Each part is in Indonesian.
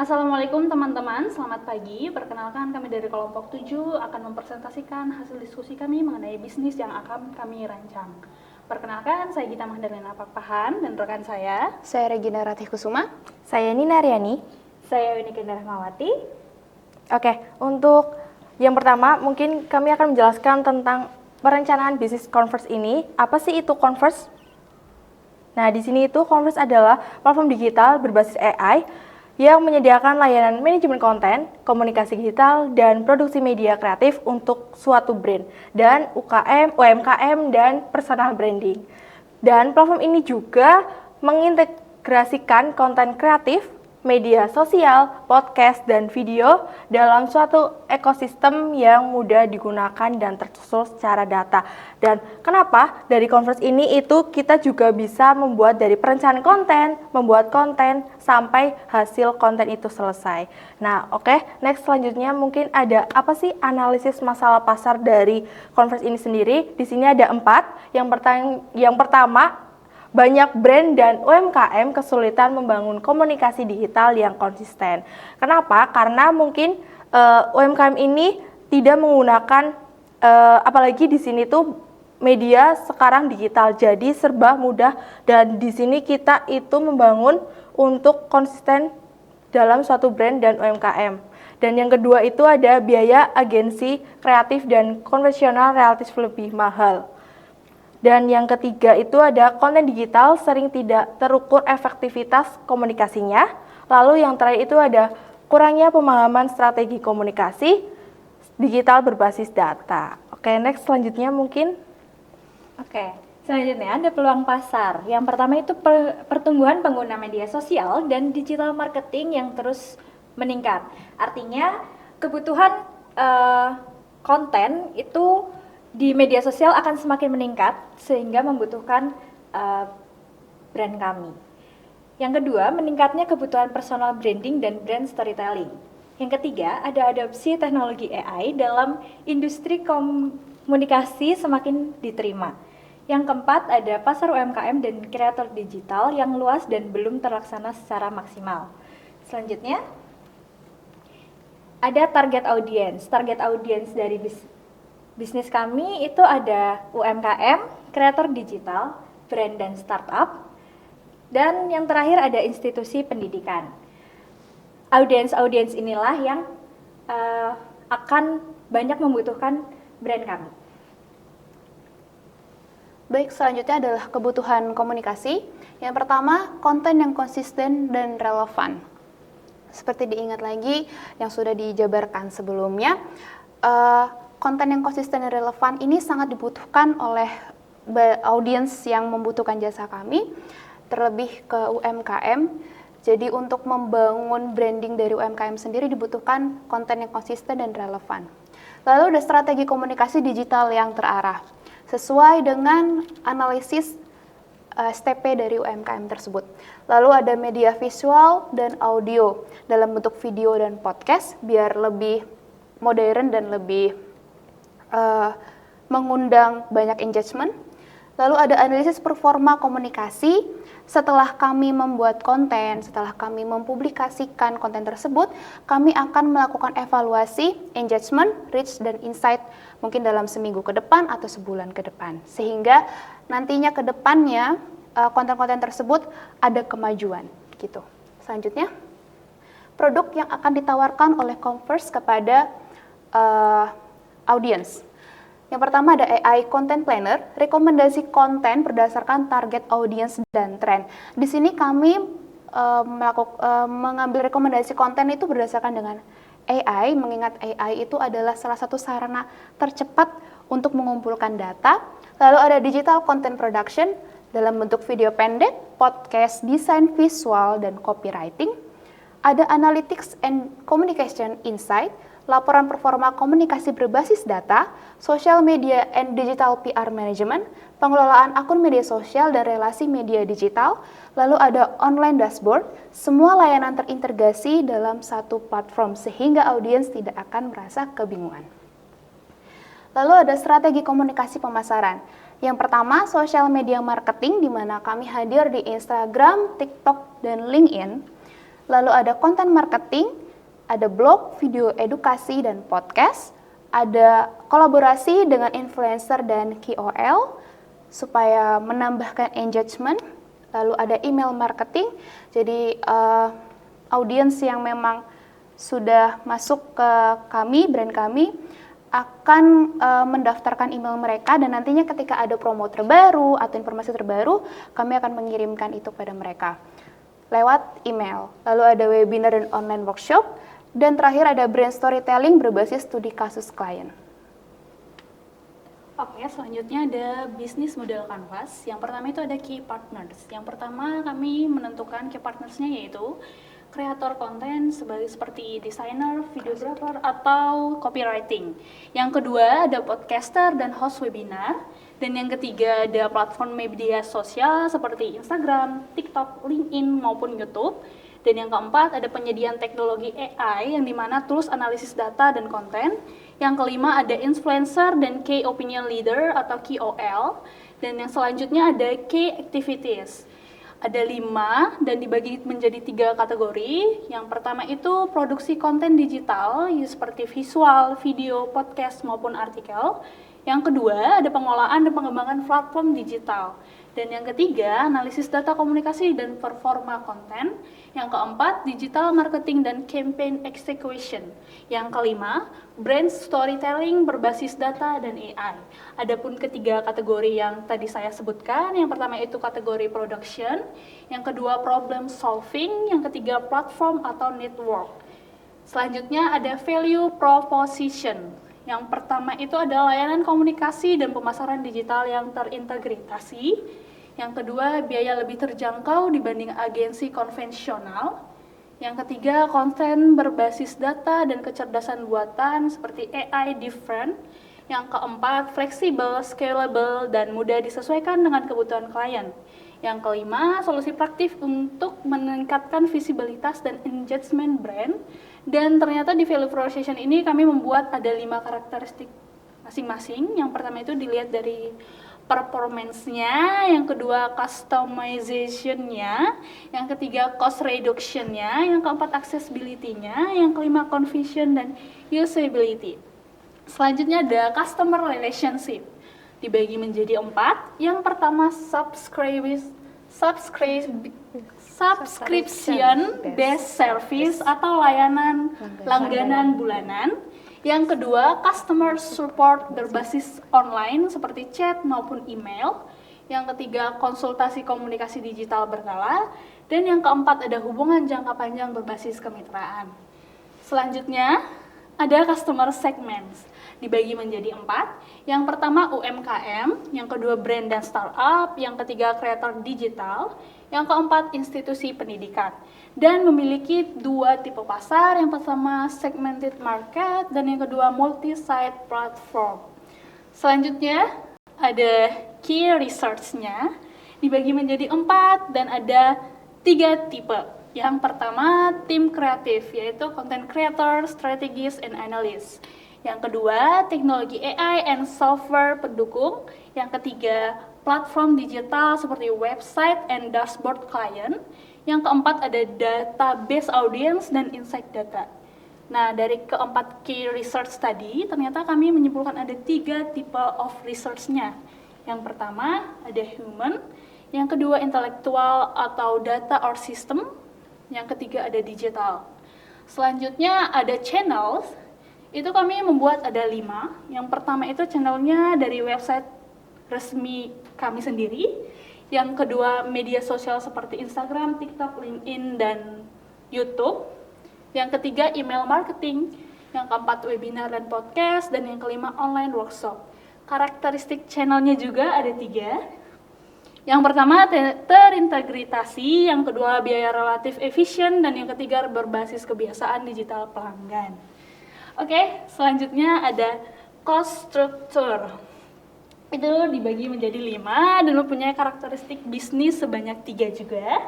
Assalamualaikum teman-teman, selamat pagi. Perkenalkan kami dari kelompok 7 akan mempresentasikan hasil diskusi kami mengenai bisnis yang akan kami rancang. Perkenalkan, saya Gita Magdalena Pakpahan dan rekan saya. Saya Regina Ratih Kusuma. Saya Nina Riani. Saya Winnie Rahmawati. Oke, untuk yang pertama mungkin kami akan menjelaskan tentang perencanaan bisnis Converse ini. Apa sih itu Converse? Nah, di sini itu Converse adalah platform digital berbasis AI yang menyediakan layanan manajemen konten, komunikasi digital, dan produksi media kreatif untuk suatu brand dan UMKM, dan personal branding. Dan platform ini juga mengintegrasikan konten kreatif, media sosial, podcast, dan video dalam suatu ekosistem yang mudah digunakan dan tersusun secara data. Dan kenapa dari Converse ini itu kita juga bisa membuat dari perencanaan konten, membuat konten, sampai hasil konten itu selesai. Nah, oke, next selanjutnya mungkin ada apa sih analisis masalah pasar dari Converse ini sendiri? Di sini ada 4. Yang pertama, banyak brand dan UMKM kesulitan membangun komunikasi digital yang konsisten. Kenapa? Karena mungkin UMKM ini tidak menggunakan, apalagi di sini tuh media sekarang digital, jadi serba mudah. Dan di sini kita itu membangun untuk konsisten dalam suatu brand dan UMKM. Dan yang kedua itu ada biaya agensi kreatif dan konvensional relatif lebih mahal. Dan yang ketiga itu ada konten digital sering tidak terukur efektivitas komunikasinya. Lalu yang terakhir itu ada kurangnya pemahaman strategi komunikasi digital berbasis data. Oke, next selanjutnya mungkin. Oke, selanjutnya ada peluang pasar. Yang pertama itu pertumbuhan pengguna media sosial dan digital marketing yang terus meningkat. Artinya kebutuhan konten itu di media sosial akan semakin meningkat sehingga membutuhkan brand kami. Yang kedua, meningkatnya kebutuhan personal branding dan brand storytelling. Yang ketiga, ada adopsi teknologi AI dalam industri komunikasi semakin diterima. Yang keempat, ada pasar UMKM dan kreator digital yang luas dan belum terlaksana secara maksimal. Selanjutnya, ada target audience. Target audience dari bisnis kami itu ada UMKM, kreator digital, brand dan startup, dan yang terakhir ada institusi pendidikan. Audiens inilah yang akan banyak membutuhkan brand kami. Baik, selanjutnya adalah kebutuhan komunikasi. Yang pertama, konten yang konsisten dan relevan. Seperti diingat lagi yang sudah dijabarkan sebelumnya, konten yang konsisten dan relevan ini sangat dibutuhkan oleh audiens yang membutuhkan jasa kami, terlebih ke UMKM. Jadi untuk membangun branding dari UMKM sendiri dibutuhkan konten yang konsisten dan relevan. Lalu ada strategi komunikasi digital yang terarah, sesuai dengan analisis STP dari UMKM tersebut. Lalu ada media visual dan audio dalam bentuk video dan podcast biar lebih modern dan lebih mengundang banyak engagement. Lalu ada analisis performa komunikasi. Setelah kami membuat konten, setelah kami mempublikasikan konten tersebut, kami akan melakukan evaluasi engagement, reach, dan insight mungkin dalam seminggu ke depan atau sebulan ke depan. Sehingga nantinya ke depannya konten-konten tersebut ada kemajuan gitu. Selanjutnya, produk yang akan ditawarkan oleh Converse kepada audience. Yang pertama ada AI Content Planner, rekomendasi konten berdasarkan target audience dan tren. Di sini kami mengambil rekomendasi konten itu berdasarkan dengan AI, mengingat AI itu adalah salah satu sarana tercepat untuk mengumpulkan data. Lalu ada Digital Content Production dalam bentuk video pendek, podcast, desain visual, dan copywriting. Ada Analytics and Communication Insight, laporan performa komunikasi berbasis data, social media and digital PR management, pengelolaan akun media sosial dan relasi media digital, lalu ada online dashboard, semua layanan terintegrasi dalam satu platform sehingga audiens tidak akan merasa kebingungan. Lalu ada strategi komunikasi pemasaran. Yang pertama, social media marketing di mana kami hadir di Instagram, TikTok, dan LinkedIn. lalu ada konten marketing, ada blog, video edukasi dan podcast, ada kolaborasi dengan influencer dan KOL supaya menambahkan engagement, lalu ada email marketing, jadi audiens yang memang sudah masuk ke kami, brand kami, akan mendaftarkan email mereka dan nantinya ketika ada promo terbaru atau informasi terbaru, kami akan mengirimkan itu pada mereka lewat email. Lalu ada webinar dan online workshop, dan terakhir ada brand storytelling berbasis studi kasus klien. Oke, selanjutnya ada bisnis model canvas. Yang pertama itu ada key partners. Yang pertama kami menentukan key partnersnya yaitu kreator konten seperti desainer, videographer, atau copywriting. Yang kedua ada podcaster dan host webinar. Dan yang ketiga ada platform media sosial seperti Instagram, TikTok, LinkedIn, maupun YouTube. Dan yang keempat ada penyediaan teknologi AI yang dimana tools analisis data dan konten. Yang kelima ada influencer dan key opinion leader atau KOL. Dan yang selanjutnya ada key activities. Ada 5 dan dibagi menjadi 3 kategori. Yang pertama itu produksi konten digital seperti visual, video, podcast maupun artikel. Yang kedua ada pengolahan dan pengembangan platform digital. Dan yang ketiga analisis data komunikasi dan performa konten. Yang keempat digital marketing dan campaign execution. Yang kelima brand storytelling berbasis data dan AI. Adapun ketiga kategori yang tadi saya sebutkan, yang pertama itu kategori production, yang kedua problem solving, yang ketiga platform atau network. Selanjutnya ada value proposition. Yang pertama itu ada layanan komunikasi dan pemasaran digital yang terintegrasi. Yang kedua, biaya lebih terjangkau dibanding agensi konvensional. Yang ketiga, konten berbasis data dan kecerdasan buatan seperti AI different. Yang keempat, fleksibel, scalable, dan mudah disesuaikan dengan kebutuhan klien. Yang kelima, solusi praktis untuk meningkatkan visibilitas dan engagement brand. Dan ternyata di value proposition ini kami membuat ada 5 karakteristik masing-masing. Yang pertama itu dilihat dari performance-nya, yang kedua customization-nya, yang ketiga cost reduction-nya, yang keempat accessibility-nya, yang kelima conversion dan usability. Selanjutnya ada customer relationship, dibagi menjadi 4. Yang pertama subscription based service atau layanan langganan bulanan. Yang kedua, customer support berbasis online seperti chat maupun email. Yang ketiga, konsultasi komunikasi digital berkala. Dan yang keempat, ada hubungan jangka panjang berbasis kemitraan. Selanjutnya, ada customer segments, dibagi menjadi 4. Yang pertama UMKM, yang kedua brand dan startup, yang ketiga kreator digital, yang keempat institusi pendidikan. Dan memiliki 2 tipe pasar, yang pertama segmented market dan yang kedua multi-site platform. Selanjutnya ada key research-nya, dibagi menjadi 4 dan ada 3 tipe. Yang pertama tim kreatif, yaitu content creator, strategist, and analyst. Yang kedua teknologi AI and software pendukung. Yang ketiga platform digital seperti website and dashboard client. Yang keempat ada database audience dan insight data. Nah, dari keempat key research tadi, ternyata kami menyimpulkan ada 3 tipe of research-nya. Yang pertama ada human, yang kedua intellectual atau data or system, yang ketiga ada digital. Selanjutnya ada channels, itu kami membuat ada 5. Yang pertama itu channelnya dari website resmi kami sendiri. Yang kedua media sosial seperti Instagram, TikTok, LinkedIn, dan YouTube. Yang ketiga email marketing. Yang keempat webinar dan podcast. Dan yang kelima online workshop. Karakteristik channelnya juga ada 3. Yang pertama terintegrasi, yang kedua biaya relatif efisien, dan yang ketiga berbasis kebiasaan digital pelanggan. Oke, selanjutnya ada cost structure. Itu dibagi menjadi 5 dan mempunyai karakteristik bisnis sebanyak 3 juga.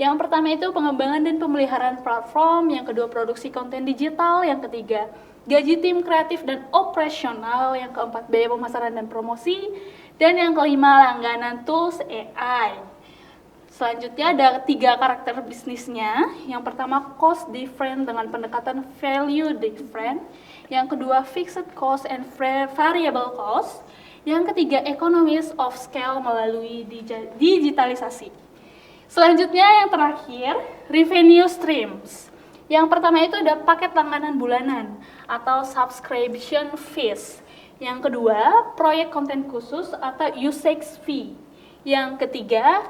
Yang pertama itu pengembangan dan pemeliharaan platform, yang kedua produksi konten digital, yang ketiga gaji tim kreatif dan operasional, yang keempat biaya pemasaran dan promosi, dan yang kelima langganan tools AI. Selanjutnya ada 3 karakter bisnisnya. Yang pertama cost different dengan pendekatan value different. Yang kedua fixed cost and variable cost. Yang ketiga economies of scale melalui digitalisasi. Selanjutnya yang terakhir revenue streams. Yang pertama itu ada paket langganan bulanan atau subscription fees. Yang kedua proyek konten khusus atau usage fee. Yang ketiga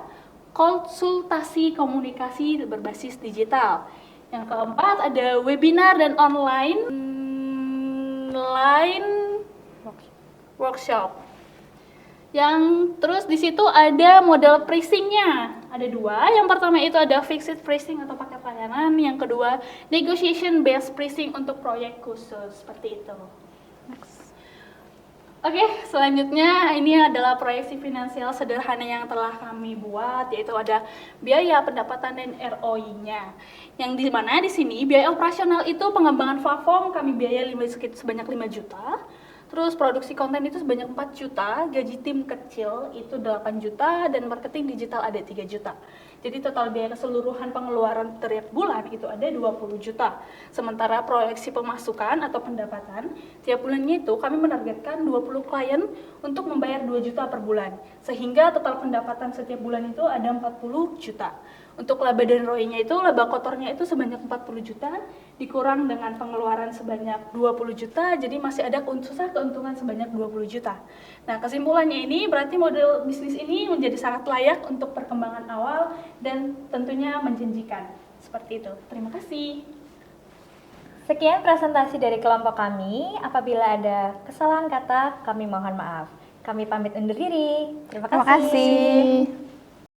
konsultasi komunikasi berbasis digital. Yang keempat ada webinar dan online workshop. Yang terus di situ ada model pricingnya. Ada 2. Yang pertama itu ada fixed pricing atau paket layanan. Yang kedua negotiation based pricing untuk proyek khusus seperti itu. Next. Oke, selanjutnya ini adalah proyeksi finansial sederhana yang telah kami buat, yaitu ada biaya, pendapatan, dan ROI-nya. Yang di mana di sini biaya operasional itu pengembangan platform kami biaya sebanyak 5 juta. Terus produksi konten itu sebanyak 4 juta, gaji tim kecil itu 8 juta, dan marketing digital ada 3 juta. Jadi total biaya keseluruhan pengeluaran tiap bulan itu ada 20 juta. Sementara proyeksi pemasukan atau pendapatan, tiap bulannya itu kami menargetkan 20 klien untuk membayar 2 juta per bulan. Sehingga total pendapatan setiap bulan itu ada 40 juta. Untuk laba dan ROI-nya itu, laba kotornya itu sebanyak 40 juta, dikurang dengan pengeluaran sebanyak 20 juta, jadi masih ada keuntungan sebanyak 20 juta. Nah, kesimpulannya ini berarti model bisnis ini menjadi sangat layak untuk perkembangan awal dan tentunya menjanjikan. Seperti itu. Terima kasih. Sekian presentasi dari kelompok kami. Apabila ada kesalahan kata, kami mohon maaf. Kami pamit undur diri. Terima Terima kasih.